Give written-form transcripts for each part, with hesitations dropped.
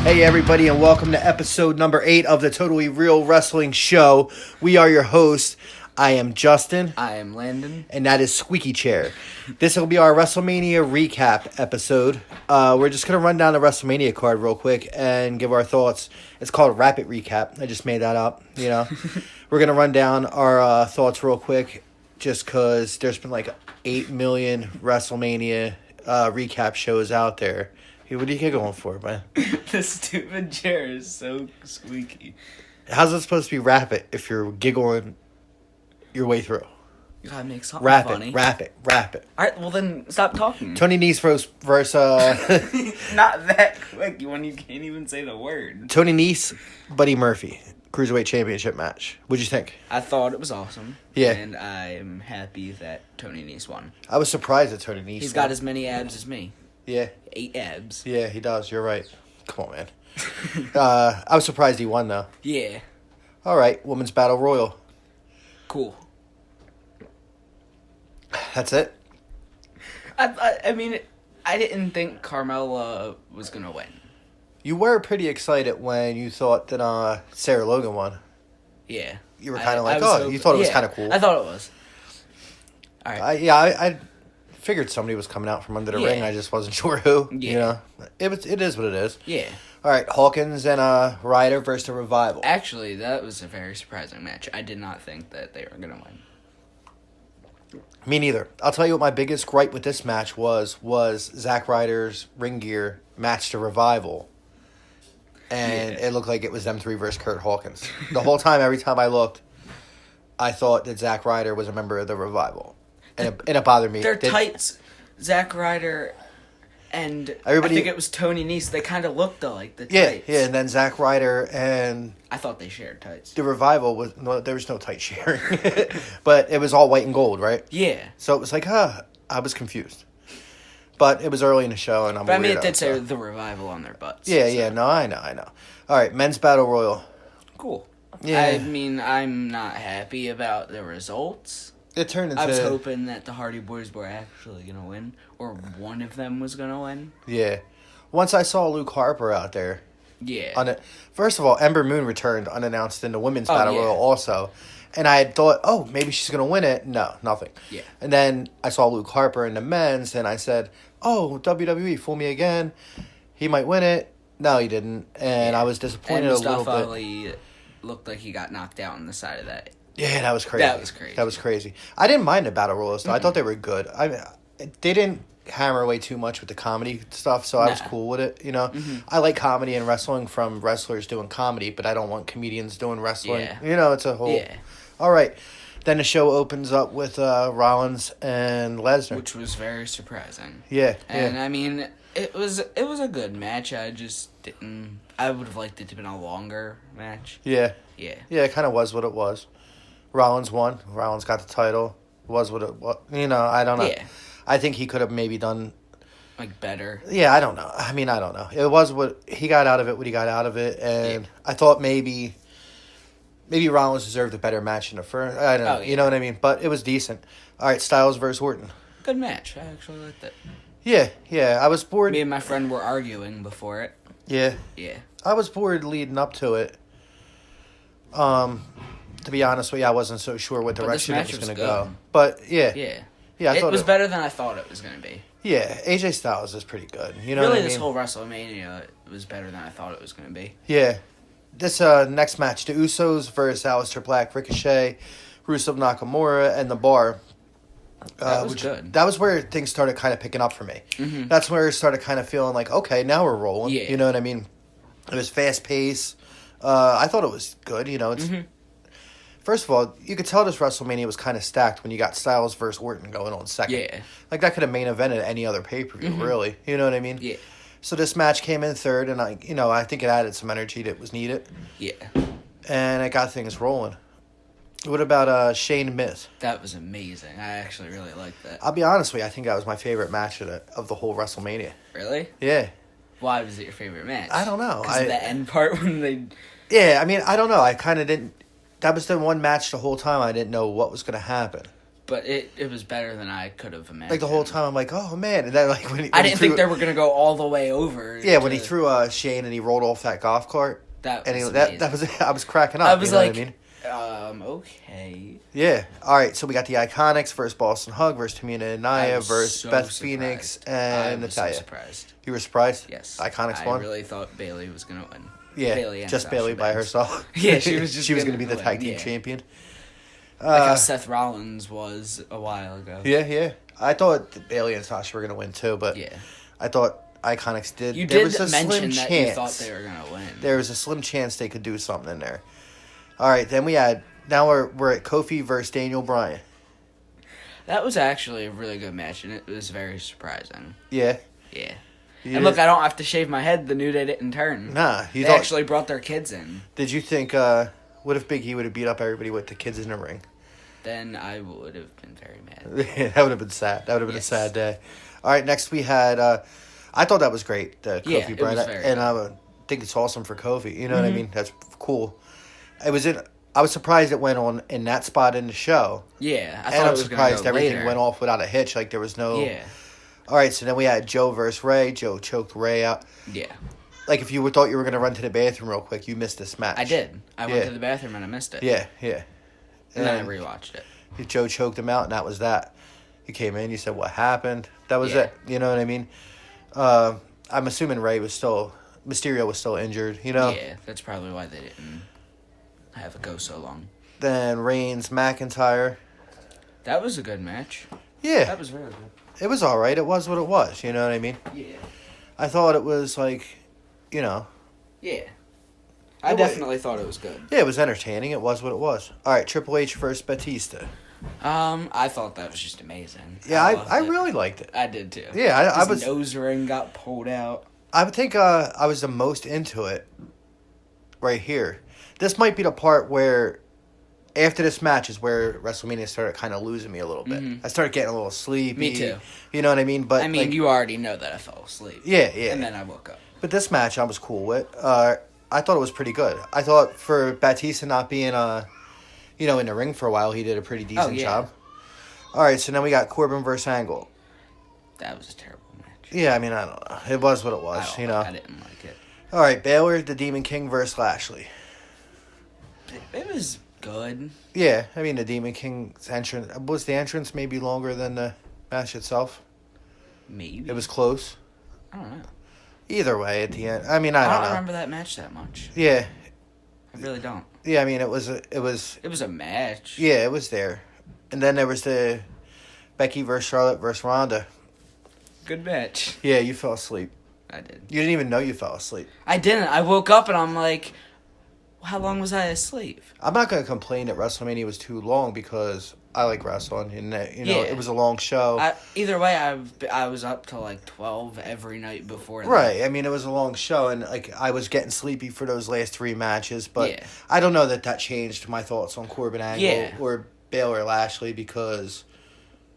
Hey everybody, and welcome to episode number 8 of the Totally Real Wrestling Show. We are your hosts. I am Justin. I am Landon. And that is Squeaky Chair. This will be our WrestleMania recap episode. We're just going to run down the WrestleMania card real quick and give our thoughts. It's called Rapid Recap. I just made that up, you know. We're going to run down our thoughts real quick just because there's been like 8 million WrestleMania recap shows out there. Hey, what are you going for, man? The stupid chair is so squeaky. How's it supposed to be rapid if you're giggling your way through? You gotta make something funny. Rapid. Alright, well then stop talking. Tony Nese versus Not that quick when you can't even say the word. Tony Nese, Buddy Murphy, Cruiserweight Championship match. What'd you think? I thought it was awesome. Yeah. And I'm happy that Tony Nese won. I was surprised at Tony Nese. He's got as many abs as me. Yeah. 8 abs. Yeah, he does. You're right. Come on, man. I was surprised he won, though. Yeah. All right, Women's Battle Royal. Cool. That's it? I mean, I didn't think Carmella was gonna win. You were pretty excited when you thought that Sarah Logan won. Yeah. You were kind of like, you thought it was kind of cool. I thought it was. All right. I figured somebody was coming out from under the ring. I just wasn't sure who. Yeah. You know, it is what it is. Yeah. All right, Hawkins and Ryder versus the Revival. Actually, that was a very surprising match. I did not think that they were gonna win. Me neither. I'll tell you what my biggest gripe with this match was Zack Ryder's ring gear matched the Revival. And it looked like it was them three versus Kurt Hawkins. The whole time, every time I looked, I thought that Zack Ryder was a member of the Revival. And it bothered me. Their tights, Zack Ryder, and I think it was Tony Nese. They kind of looked like the tights. Yeah, and then Zack Ryder and I thought they shared tights. The Revival there was no tight sharing, but it was all white and gold, right? Yeah. So it was like, I was confused, but it was early in the show, and But I mean, it did say the Revival on their butts. Yeah, no, I know. All right, Men's Battle Royal. Cool. Yeah. I mean, I'm not happy about the results. It turned into... I was hoping that the Hardy Boys were actually going to win, or one of them was going to win. Yeah. Once I saw Luke Harper out there... Yeah. First of all, Ember Moon returned unannounced in the Women's Battle Royal also. And I had thought, maybe she's going to win it. No, nothing. Yeah. And then I saw Luke Harper in the men's, and I said, WWE, fool me again. He might win it. No, he didn't. And I was disappointed a little bit. Ali looked like he got knocked out on the side of that. Yeah, that was crazy. I didn't mind the Battle Royals, though. Mm-hmm. I thought they were good. They didn't hammer away too much with the comedy stuff, so I was cool with it, you know? Mm-hmm. I like comedy and wrestling from wrestlers doing comedy, but I don't want comedians doing wrestling. Yeah. You know, it's a whole... Yeah. All right. Then the show opens up with Rollins and Lesnar. Which was very surprising. Yeah. And, I mean, it was a good match. I just didn't... I would have liked it to have been a longer match. Yeah. Yeah. Yeah, it kind of was what it was. Rollins won. Rollins got the title. Was what it was. You know, I don't know. Yeah. I think he could have maybe done... Like, better. Yeah, I don't know. I mean, I don't know. It was what... He got out of it what he got out of it, and I thought maybe Rollins deserved a better match in the first... I don't know. You know what I mean? But it was decent. All right, Styles versus Orton. Good match. I actually liked it. Yeah. I was bored. Me and my friend were arguing before it. Yeah. Yeah. I was bored leading up to it. To be honest with you, I wasn't so sure what direction it was going to go. But, yeah. I thought it was better than I thought it was going to be. Yeah, AJ Styles is pretty good. You know really, what I mean? This whole WrestleMania was better than I thought it was going to be. Yeah. This next match, the Usos versus Aleister Black, Ricochet, Rusev Nakamura, and The Bar. That was good. That was where things started kind of picking up for me. Mm-hmm. That's where it started kind of feeling like, okay, now we're rolling. Yeah. You know what I mean? It was fast-paced. I thought it was good. You know, it's... Mm-hmm. First of all, you could tell this WrestleMania was kind of stacked when you got Styles versus Orton going on second. Yeah. Like, that could have main evented any other pay-per-view, really. You know what I mean? Yeah. So this match came in third, and I think it added some energy that was needed. Yeah. And it got things rolling. What about Shane Myth? That was amazing. I actually really liked that. I'll be honest with you, I think that was my favorite match of the whole WrestleMania. Really? Yeah. Why was it your favorite match? I don't know. Because of the end part when they... Yeah, I mean, I don't know. I kind of didn't... That was the one match the whole time I didn't know what was going to happen. But it was better than I could have imagined. Like, the whole time, I'm like, oh, man. And then, like, I didn't think they were going to go all the way over. Yeah, when he threw Shane and he rolled off that golf cart. That was I was cracking up. I was like, what I mean? Okay. Yeah. All right, so we got the Iconics versus Boston Hug versus Tamina and Nia versus Beth surprised. Phoenix and Natalya. So surprised. You were surprised? Yes. Iconics won? I really thought Bailey was going to win. Yeah, Bailey just Bailey by herself. Yeah, she was just she was going to be the win. tag team champion. Like how Seth Rollins was a while ago. Yeah. I thought Bailey and Sasha were going to win too, but I thought Iconics did. You there did was a mention slim that chance. you thought they were going to win. There was a slim chance they could do something in there. All right, then now we're at Kofi versus Daniel Bryan. That was actually a really good match, and it was very surprising. Yeah. Yeah. And look, I don't have to shave my head. The New Day didn't turn. Nah. They actually brought their kids in. Did you think, what if Big E would have beat up everybody with the kids in the ring? Then I would have been very mad. That would have been sad. That would have been a sad day. All right, next we had, I thought that was great, the Kofi Bryan. And I think it's awesome for Kofi. You know what I mean? That's cool. I was surprised it went on in that spot in the show. Yeah, and I'm surprised everything went off without a hitch. Like, there was no... Yeah. All right, so then we had Joe versus Ray. Joe choked Ray out. Yeah. Like, if you thought you were going to run to the bathroom real quick, you missed this match. I did. I went to the bathroom and I missed it. Yeah. And then I rewatched it. Joe choked him out, and that was that. You came in, you said, what happened? That was it. You know what I mean? I'm assuming Mysterio was still injured, you know? Yeah, that's probably why they didn't have it go so long. Then Reigns, McIntyre. That was a good match. Yeah. That was very good. It was all right. It was what it was, you know what I mean? Yeah. I thought it was, like, you know. Yeah. I definitely thought it was good. Yeah, it was entertaining. It was what it was. All right, Triple H versus Batista. I thought that was just amazing. Yeah, I really liked it. I did too. Yeah, I was... His nose ring got pulled out. I would think I was the most into it right here. This might be the part where, after this match, is where WrestleMania started kind of losing me a little bit. I started getting a little sleepy. Me too. You know what I mean? But I mean, like, you already know that I fell asleep. Yeah. And then I woke up. But this match I was cool with. I thought it was pretty good. I thought for Batista not being, in the ring for a while, he did a pretty decent job. All right, so now we got Corbin versus Angle. That was a terrible match. Yeah, I mean, I don't know. It was what it was, you know. I didn't like it. All right, Baylor, the Demon King versus Lashley. It was good. Yeah, I mean, the Demon King's entrance... Was the entrance maybe longer than the match itself? Maybe. It was close? I don't know. Either way, at the end... I mean, I don't know. Remember that match that much. Yeah. I really don't. Yeah, I mean, it was a match. Yeah, it was there. And then there was the Becky versus Charlotte versus Ronda. Good match. Yeah, you fell asleep. I did. You didn't even know you fell asleep. I didn't. I woke up and I'm like, how long was I asleep? I'm not going to complain that WrestleMania was too long because I like wrestling and it was a long show. Either way, I was up till like 12 every night before that. Right. I mean, it was a long show and like I was getting sleepy for those last 3 matches, but I don't know that changed my thoughts on Corbin Angle or Baylor Lashley because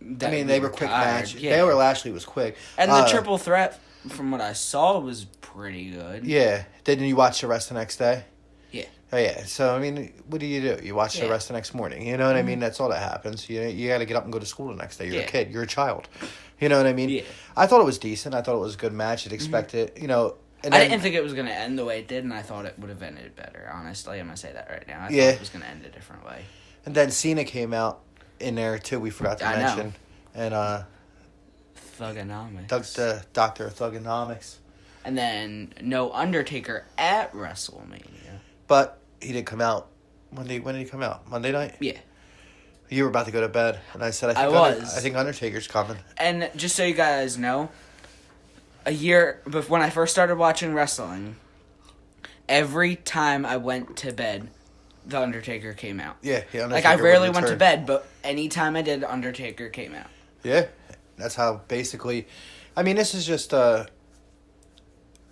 they were quick matches. Yeah. Baylor Lashley was quick. And the triple threat, from what I saw, was pretty good. Yeah. Didn't you watch the rest the next day? Yeah. Oh, yeah. So, I mean, what do? You watch the rest the next morning. You know what I mean? That's all that happens. You got to get up and go to school the next day. You're a kid. You're a child. You know what I mean? Yeah. I thought it was decent. I thought it was a good match. I'd expected, And I didn't think it was going to end the way it did, and I thought it would have ended better, honestly. I'm going to say that right now. I thought it was going to end a different way. And then Cena came out in there, too. We forgot to mention. And, Thugonomics. The Doctor of Thugonomics. And then no Undertaker at WrestleMania. But he did come out. When did he come out? Monday night? Yeah. You were about to go to bed, and I said, I think Undertaker's coming. And just so you guys know, a year before when I first started watching wrestling, every time I went to bed, the Undertaker came out. Yeah, Undertaker like I rarely went to bed, but anytime I did, Undertaker came out. Yeah, that's how basically. I mean, this is just.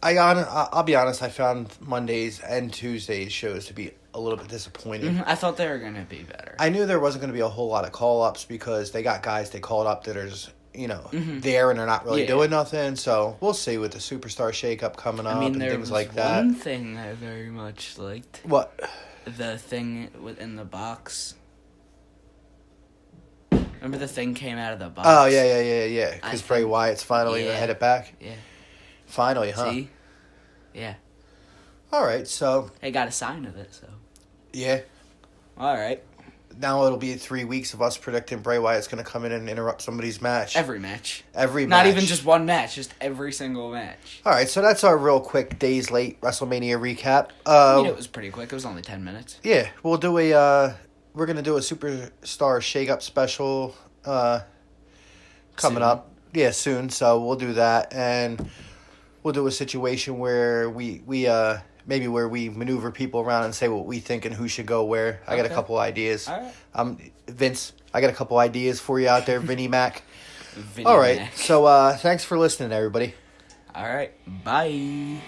I'll be honest. I found Mondays and Tuesdays shows to be a little bit disappointing. I thought they were going to be better. I knew there wasn't going to be a whole lot of call-ups because they got guys they called up that are just, there and they're not really doing nothing. So we'll see with the Superstar shakeup coming up and things like that. One thing I very much liked. What? The thing within the box. Remember the thing came out of the box? Oh, yeah. Because Bray Wyatt's finally headed back? Yeah. Finally, huh? See? Yeah. All right, so... They got a sign of it, so... Yeah. All right. Now it'll be 3 weeks of us predicting Bray Wyatt's going to come in and interrupt somebody's match. Every match. Not even just one match, just every single match. All right, so that's our real quick Days Late WrestleMania recap. It was pretty quick. It was only 10 minutes. Yeah, we'll do a... we're going to do a Superstar Shake-Up special coming up. Yeah, soon, so we'll do that. And we'll do a situation where we maybe where we maneuver people around and say what we think and who should go where. I got a couple ideas. All right. Vince, I got a couple ideas for you out there, Vinnie Mac. Vinnie All right, Mac. so thanks for listening, everybody. All right, bye.